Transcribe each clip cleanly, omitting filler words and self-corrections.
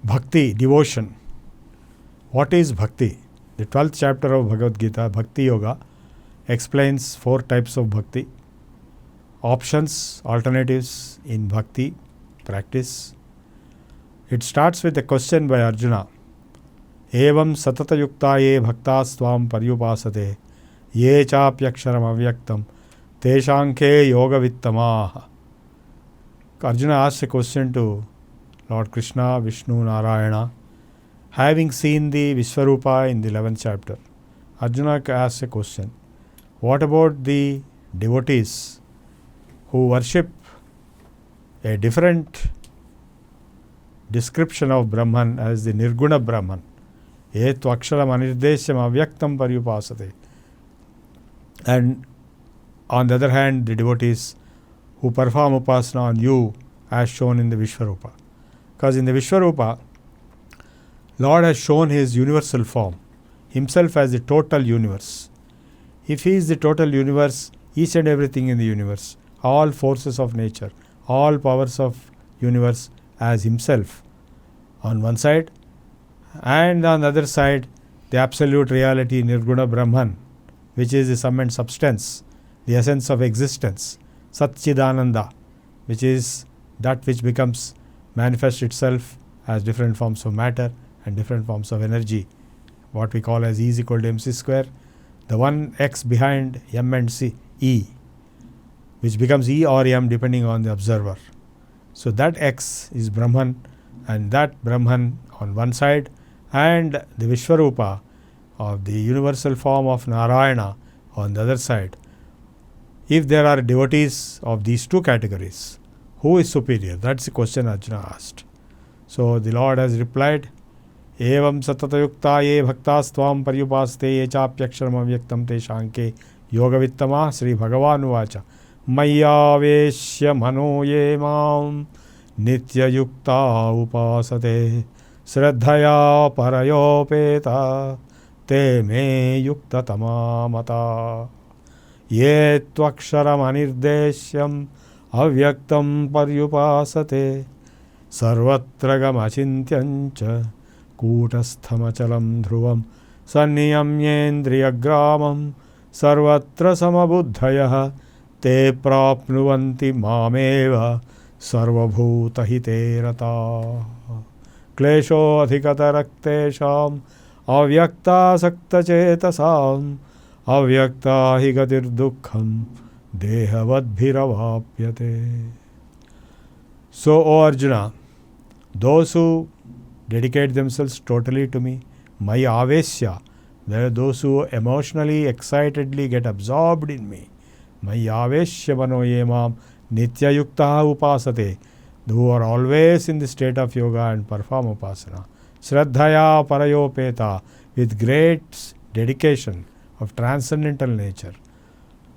Bhakti, devotion. What is Bhakti? The 12th chapter of Bhagavad Gita, Bhakti Yoga, explains 4 types of Bhakti. Options, alternatives in Bhakti practice. It starts with a question by Arjuna. Evam satata yukta ye bhaktas tvam paryupasate ye chapyaksharam avyaktam teshanke yoga vittamaha. Arjuna asks a question to Lord Krishna, Vishnu, Narayana. Having seen the Vishwarupa in the 11th chapter, Arjuna asks a question. What about the devotees who worship a different description of Brahman as the Nirguna Brahman? Etu aksharam anirdesyam avyaktam paryupasate. And on the other hand, the devotees who perform upasana on you as shown in the Vishwarupa. Because in the Vishwarupa, Lord has shown his universal form, himself as the total universe. If he is the total universe, each and everything in the universe, all forces of nature, all powers of universe as himself on one side, and on the other side, the absolute reality Nirguna Brahman, which is the sum and substance, the essence of existence, Satchidananda, which is that which becomes manifest itself as different forms of matter and different forms of energy, what we call as E is equal to mc square, the one x behind m and c, E, which becomes E or m depending on the observer. So that x is Brahman, and that Brahman on one side, and the Vishwarupa of the universal form of Narayana on the other side. If there are devotees of these two categories, who is superior? That's the question Arjuna asked. So the Lord has replied, Evam satata yukta ye bhaktas tvam paryupaste ye chapyaksharam avyaktam teshanke yoga vittama. Sri Bhagavan uvacha mayyaveshya mano ye mam nitya yukta upasate shraddhaya parayopeta te me yukta tamamata ye tvaksharam anirdesyam avyaktam paryupasate sarvatra gamachintyancha kūtasthamachalam dhruvam sanniyamyendriyagramam sarvatra samabuddhayah te prapnuvanti mameva sarvabhutahite rata klesho adhikataraktesham avyakta sakta chetasam avyakta hi gatir dukkham dehavadbhiravapyate. So, O Arjuna, those who dedicate themselves totally to me, my avesya, those who emotionally, excitedly get absorbed in me, my avesya mano yemam nitya yukta upasate, who are always in the state of yoga and perform upasana, shraddhaya parayopeta, with great dedication of transcendental nature,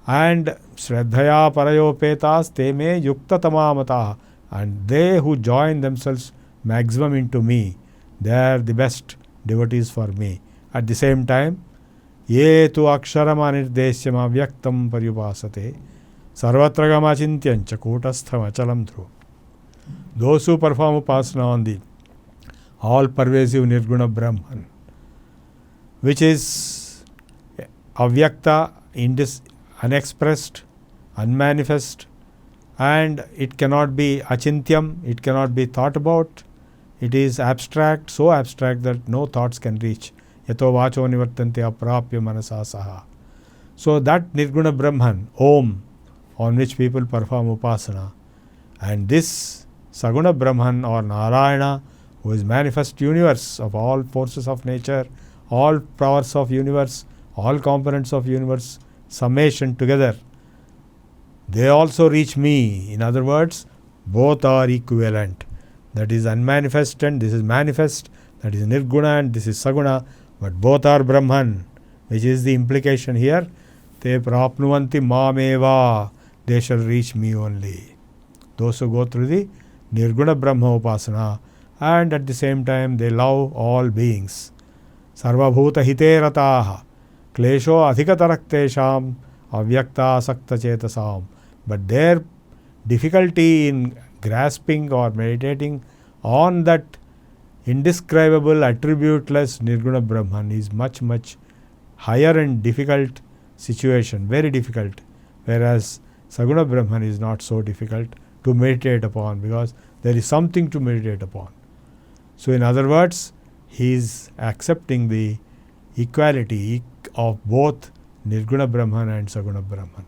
and shraddhaya parayopetas te me yukta tamamata, and they who join themselves maximum into me, they are the best devotees for me. At the same time, ye tu aksharam anirdesyam avyaktam paryupasate sarvatra gamachintyancha kūtastham achalam dhruvam. Those who perform upasana on the all-pervasive Nirguna Brahman, which is avyakta, unexpressed, unmanifest, and it cannot be achintyam, it cannot be thought about. It is abstract, so abstract that no thoughts can reach. Yato vacho nivartante aprapya manasa saha. So that Nirguna Brahman, Om, on which people perform upasana, and this Saguna Brahman or Narayana, who is manifest universe of all forces of nature, all powers of universe, all components of universe, summation together, they also reach me. In other words, both are equivalent. That is unmanifest and this is manifest, that is Nirguna and this is Saguna, but both are Brahman, which is the implication here. Te prapnuvanti mameva, they shall reach me only. Those who go through the Nirguna Brahma Upasana, and at the same time they love all beings. Sarvabhuta hite rataha, klesho adhikataraktesham, avyakta sakta chetasam. But their difficulty in grasping or meditating on that indescribable, attributeless Nirguna Brahman is much, much higher and difficult situation, very difficult, whereas Saguna Brahman is not so difficult to meditate upon because there is something to meditate upon. So in other words, he is accepting the equality of both Nirguna Brahman and Saguna Brahman.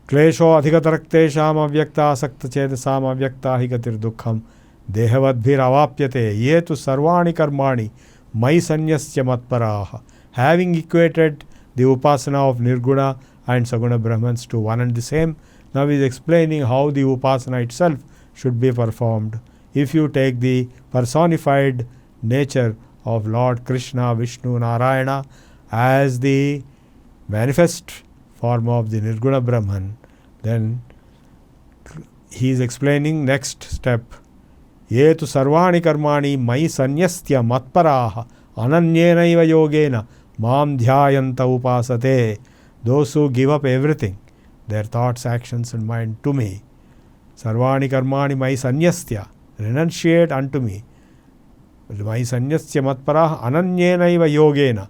Klesho adhikataraktesham avyakta asakta chedasam avyakta hikatir dukkham dehavadbhir avapyate ye tu sarvani karmani mai sanyasya matparaha. Having equated the upasana of Nirguna and Saguna Brahmans to one and the same, now he is explaining how the upasana itself should be performed. If you take the personified nature of Lord Krishna, Vishnu, Narayana as the manifest form of the Nirguna Brahman, then he is explaining next step. Ye tu sarvani karmani mai sanyastya matparaha ananyenaiva yogena mam dhyayanta upasate. Those who give up everything, their thoughts, actions and mind to me. Sarvani karmani mai sanyastya, renunciate unto me. Mai sanyastya matparaha ananyenaiva yogena.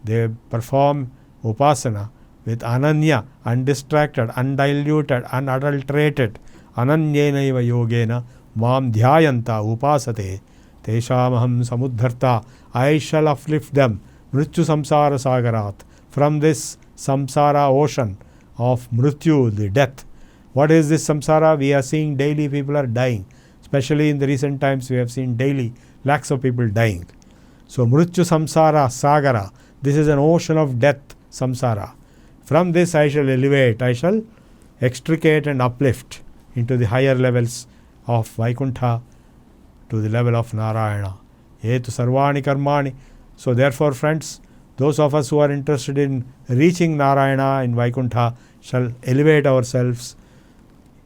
They perform upasana with ananya, undistracted, undiluted, unadulterated. Ananyenaiva yogena mam dhyayanta upasate. Teshamaham samudharta. I shall uplift them. Mrityu samsara sagarat. From this samsara ocean of mrityu, the death. What is this samsara? We are seeing daily people are dying. Especially in the recent times we have seen daily lakhs of people dying. So mrityu samsara sagara. This is an ocean of death, samsara. From this I shall elevate, I shall extricate and uplift into the higher levels of Vaikuntha to the level of Narayana. Etu sarvani karmani. So therefore friends, those of us who are interested in reaching Narayana in Vaikuntha shall elevate ourselves.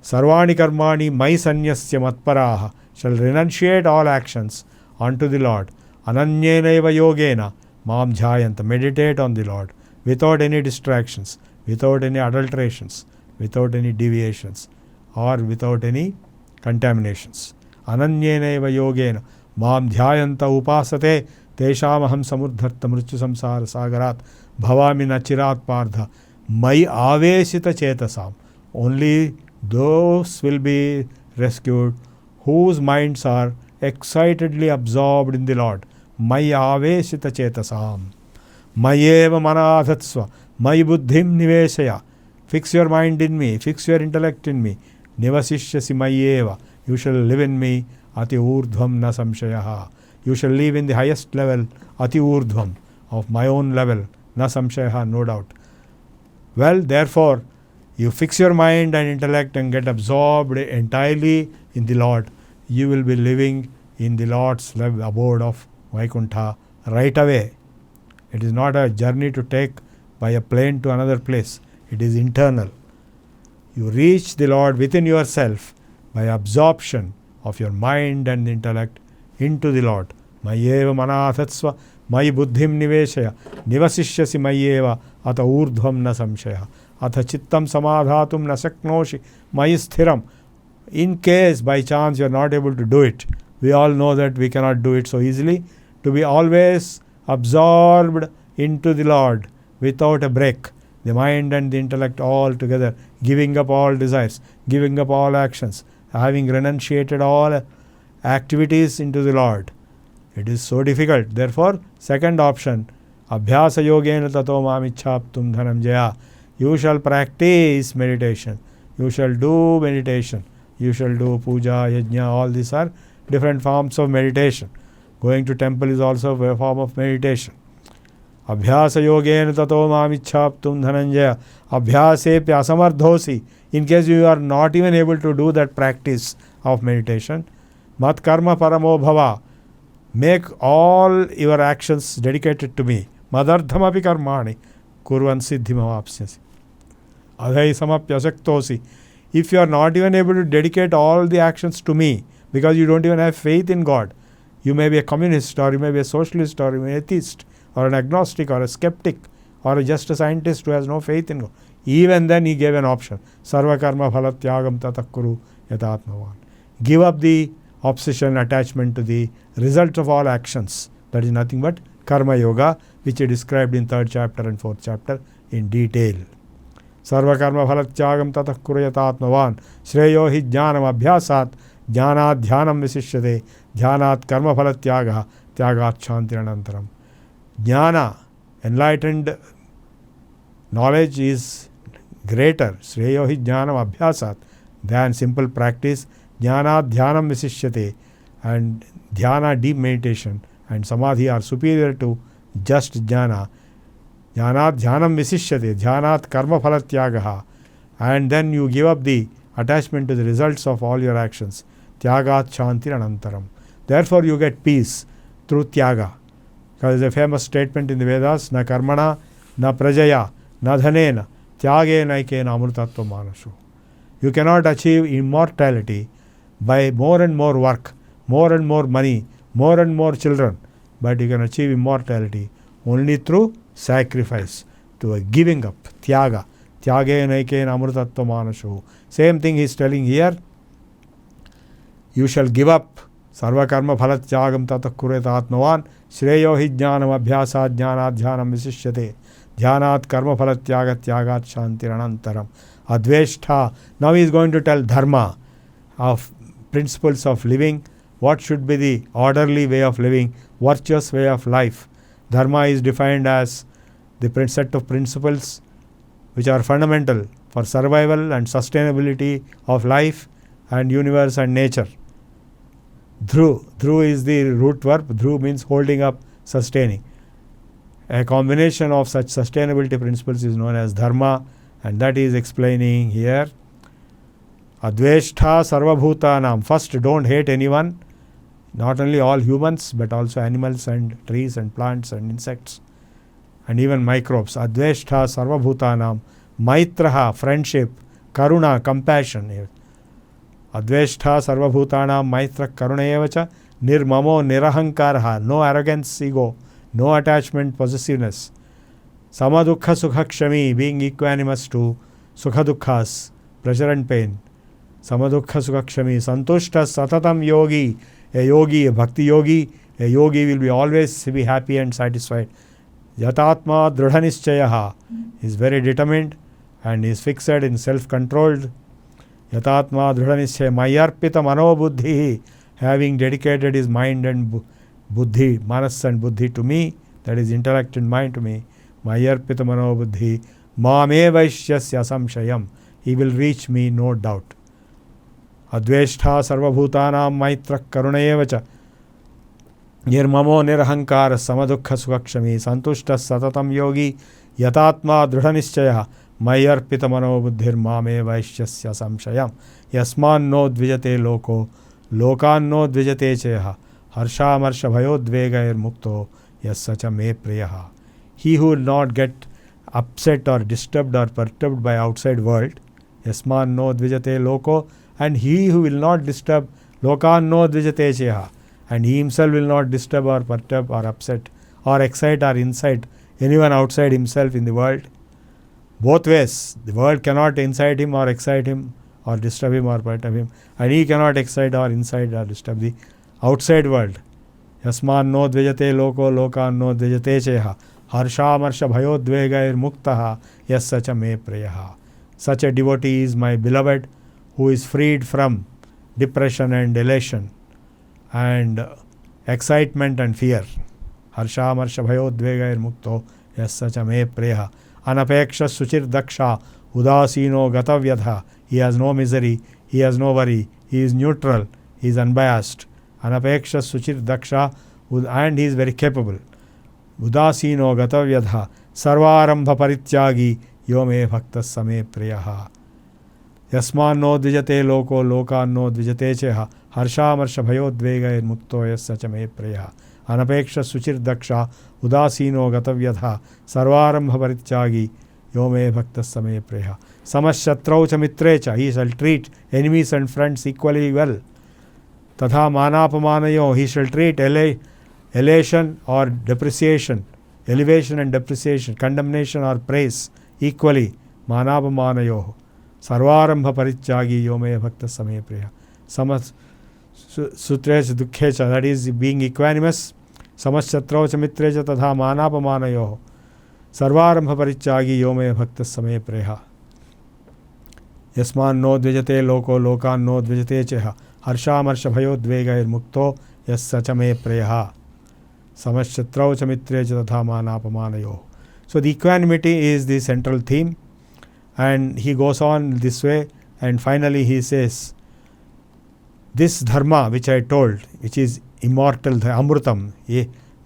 Sarvani karmani mai sanyasya matparaha, shall renunciate all actions unto the Lord. Ananyenaiva yogena mam jhayanta, meditate on the Lord without any distractions, without any adulterations, without any deviations or without any contaminations. Ananyenaiva yogena mam dhyayanta upasate. Teshamaham samurdharta mrityu samsara sagarat bhavami nachirat pardha mai aveshita chetasam. Only those will be rescued whose minds are excitedly absorbed in the Lord. Mai aveshita chetasam. Mayeva manadhatsva. Mai buddhim niveshaya. Fix your mind in me, fix your intellect in me. Nivasishyasi mayeva. You shall live in me. Ati urdhvam na samshayaha. You shall live in the highest level, ati urdhvam, of my own level, na samshayaha, no doubt. Well, therefore, you fix your mind and intellect and get absorbed entirely in the Lord. You will be living in the Lord's abode of Vaikuntha right away. It is not a journey to take by a plane to another place. It is internal. You reach the Lord within yourself by absorption of your mind and intellect into the Lord. Mayeva manathatsva, mai buddhim niveshaya, nivasishyasi mayeva, ata urdhvam na samshaya, ata chittam samadhatum na shaknoshi, mai sthiram. In case by chance you are not able to do it, we all know that we cannot do it so easily, to be always absorbed into the Lord without a break, the mind and the intellect all together, giving up all desires, giving up all actions, having renunciated all activities into the Lord. It is so difficult. Therefore, second option, abhyasa yogena tato mamichhaptum dhanam jaya. You shall practice meditation. You shall do meditation. You shall do puja, yajna. All these are different forms of meditation. Going to temple is also a form of meditation. Abhyasa yogena tato mamichhaptum dhanam jaya. Abhyase pya asamardhosi. In case you are not even able to do that practice of meditation, mat karma paramo bhava. Make all your actions dedicated to me. Madardhamapi karmani kurvan siddhimavapsyasi. Adhai samapya saktosi. If you are not even able to dedicate all the actions to me, because you don't even have faith in God, you may be a communist, or you may be a socialist, or you may be an atheist, or an agnostic, or a skeptic, or just a scientist who has no faith in God. Even then he gave an option. Sarva karma phalatyagam tatakuru yatatmavan. Give up the obsession, attachment to the result of all actions. That is nothing but karma yoga, which he described in 3rd chapter and 4th chapter in detail. Sarva karma phalatyagam tatah kuryatatmavan shreyo hi jnanam abhyasat jnanat dhyanam visishyate dhyanat karma phalatyagah tyagat shantiranantaram. Jnana, enlightened knowledge, is greater, shreyo hi jnanam abhyasat, than simple practice. Jnana dhyanam visishyate, and dhyana, deep meditation, and samadhi are superior to just jnana. Jnanat dhyanam visishyate, dhyanat karma phalatyagaha, and then you give up the attachment to the results of all your actions. Tyagat shantiranantaram. Therefore you get peace through tyaga. Because there is a famous statement in the Vedas, na karmana, na prajaya, na dhanena, tyage naikena amrutatva manashu. You cannot achieve immortality by more and more work, more and more money, more and more children, but you can achieve immortality only through sacrifice, to a giving up, tyaga. Tyage naikena amrutatva manashu. Same thing he is telling here. You shall give up. Sarva karma phalatyagam tatah kuryatatmavan shreyo hi jnanam abhyasat jnanat dhyanam visishyate dhyanat karma phalatyagat tyagat shantiranantaram. Adveshtha. Now he is going to tell dharma, of principles of living, what should be the orderly way of living, virtuous way of life. Dharma is defined as the set of principles which are fundamental for survival and sustainability of life and universe and nature. Dhru is the root verb. Dhru means holding up, sustaining. A combination of such sustainability principles is known as dharma, and that is explaining here. Adveshtha sarvabhutanam. First, don't hate anyone, not only all humans but also animals and trees and plants and insects and even microbes. Adveshtha sarvabhutanam. Maitraha, friendship. Karuna, compassion. Adveshtha sarvabhutanam maitra karunayevacha nirmamo nirahankaraha. No arrogance, ego, no attachment, possessiveness. Samadukha sukhakshami, being equanimous to sukha dukkhas, pleasure and pain. Samadukha sukhakshami. Santushta satatam yogi. A yogi, a bhakti yogi, a yogi will be always be happy and satisfied. Yatatma dridhanischyaha, is very determined and is fixed and self-controlled. Yatatma dridhanischaya mayarpita manobuddhi, having dedicated his mind and buddhi, manas and buddhi to me, that is intellect and mind to me. Mayarpita manobuddhi mamevaishyasya samshayam, he will reach me, no doubt. Adveshtha sarvabhutanam maitra karunayevacha nirmamo nirahankara samadukha sukhakshami santushta satatam yogi yatatma dridhanischaya mayarpita manobuddhir mame vaishyasya samshayam yasman no dvijate loko lokan no dvijate cheha harsha marsha bhayodvegair mukto yassacha me priyaha. He who will not get upset or disturbed or perturbed by outside world, yasman no dvijate loko, and he who will not disturb lokan no dvijate cheha, and he himself will not disturb or perturb or upset or excite or incite anyone outside himself in the world. Both ways, the world cannot incite him or excite him or disturb him or perturb him, and he cannot excite or incite or disturb the outside world. Yasman no dvijate loko lokan no dvijate cheha harsha marsha bhayodvegair muktaha yassacha me priyaha. Such a devotee is my beloved, who is freed from depression and elation and excitement and fear. Harsha marsha bhayodvegair mukto yassacha me priyaha. Anapeksha suchir daksha udasino gatavyadha. He has no misery, he has no worry, he is neutral, he is unbiased. Anapeksha suchir daksha, and he is very capable. Udasino gatavyadha sarvarambha parityagi yome bhaktas same priyaha. Yasman no dvijate loko lokan no dvijate cheha harsha marsha bhayodvegair mukto yassacha me priyaha. Anapeksha suchir daksha udasino gatavyadha sarvarambha parityagi yome bhaktas same priyaha. Samashatrau cha mitrecha, he shall treat enemies and friends equally well. Tatha manapamanayo, he shall treat elation or depreciation, elevation and depreciation, condemnation or praise equally. Manapamanayo. Sarvarambha parityagi yome bhakta same priya. Sutrecha Dukhecha, that is being equanimous. Samaschatraucha Mitrecha Tadha Manapamanayoho. Sarvarambha Parityagi Yome Bhakta Same Preha. Yasman no dvijate loko lokan no dvijate cheha. Harshamarša bhayodvegair mukto yassachame preha. Samaschatraucha Mitrecha Tadha Manapamanayoho. So the equanimity is the central theme, and he goes on this way, and finally he says, this dharma which I told, which is immortal, amrutam,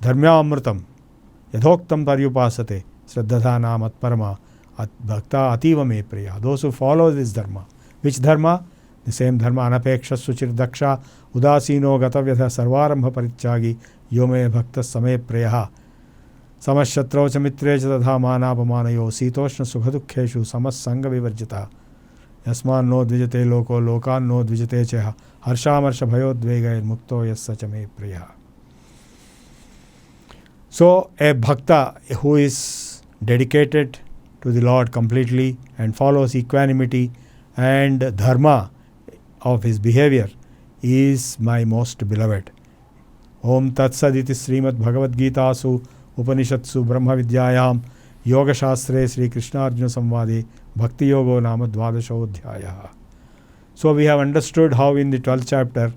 dharmya amrutam, yadhoktam paryupasate, sraddhadhana matparama, bhakta ativa me priya. Those who follow this dharma. Which dharma? The same dharma, anapeksha suchir daksha, udasino gatavyatha sarvarambha parityagi, yome bhakta same priya. Samaschatraucha mitrecha tadha manapamanayo, sitoshna sukhadukheshu samassanga vivarjita. Yasman no dvijate loko lokan no dvijate cheha. Harshamarša bhayodvegair mukto yassachame priya. So a bhakta who is dedicated to the Lord completely and follows equanimity and dharma of his behavior is my most beloved. Om Tat Saditi Srimad Bhagavad Geeta Su Upanishatsu Brahma Vidyayam Yoga Shastre Sri Krishna Arjuna Samvade Bhakti Yogo Nama Dvadashodhyaya. So we have understood how in the 12th chapter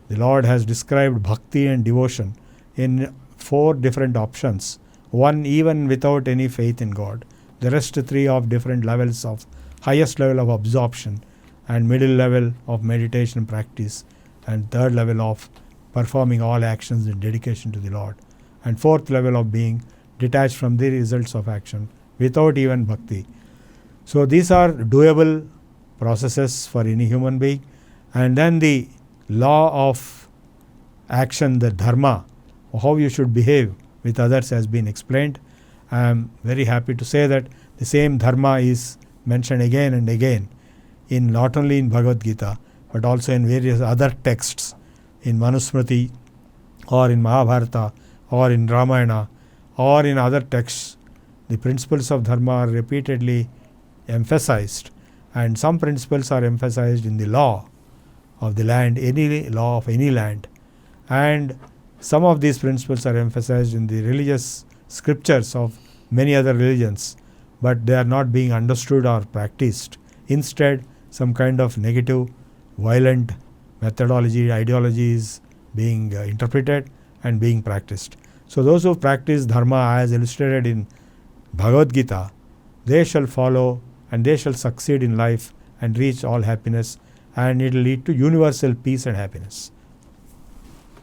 the Lord has described bhakti and devotion in 4 different options. One even without any faith in God. The rest 3 of different levels of highest level of absorption, and middle level of meditation practice, and 3rd level of performing all actions in dedication to the Lord, and 4th level of being detached from the results of action without even bhakti. So these are doable processes for any human being. And then the law of action, the dharma, how you should behave with others has been explained. I am very happy to say that the same dharma is mentioned again and again, in not only in Bhagavad Gita but also in various other texts, in Manusmriti or in Mahabharata or in Ramayana or in other texts. The principles of dharma are repeatedly emphasized, and some principles are emphasized in the law of the land, any law of any land, and some of these principles are emphasized in the religious scriptures of many other religions, but they are not being understood or practiced. Instead, some kind of negative, violent methodology, ideology is being interpreted and being practiced. So those who practice dharma as illustrated in Bhagavad Gita, they shall follow and they shall succeed in life and reach all happiness, and it will lead to universal peace and happiness.